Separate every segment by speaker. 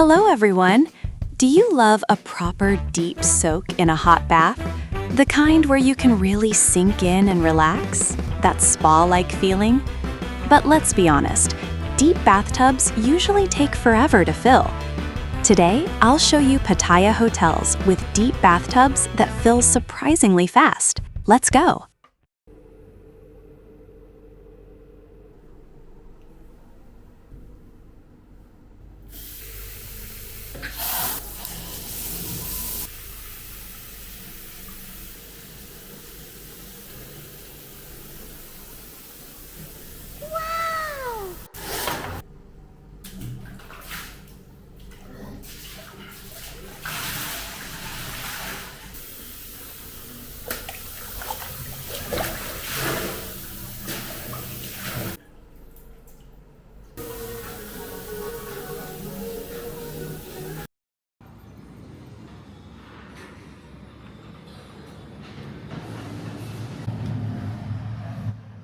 Speaker 1: Hello, everyone! Do you love a proper deep soak in a hot bath? The kind where you can really sink in and relax? That spa-like feeling? But let's be honest, deep bathtubs usually take forever to fill. Today, I'll show you Pattaya hotels with deep bathtubs that fill surprisingly fast. Let's go!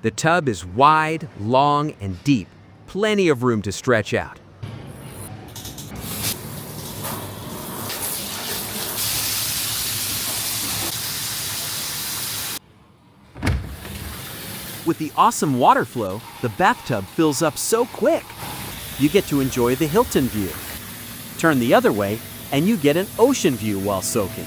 Speaker 2: The tub is wide, long, and deep. Plenty of room to stretch out. With the awesome water flow, the bathtub fills up so quick. You get to enjoy the Hilton view. Turn the other way, and you get an ocean view while soaking.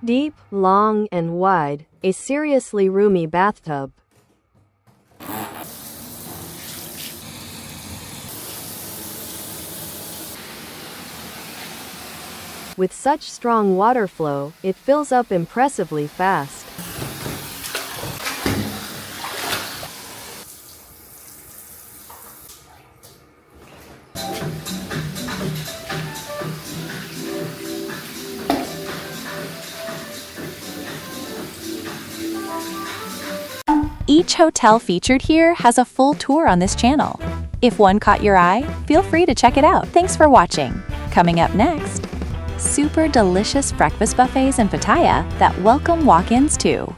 Speaker 3: Deep, long, and wide, a seriously roomy bathtub. With such strong water flow, it fills up impressively fast.
Speaker 1: Each hotel featured here has a full tour on this channel. If one caught your eye, feel free to check it out. Thanks for watching. Coming up next, super delicious breakfast buffets in Pattaya that welcome walk-ins too.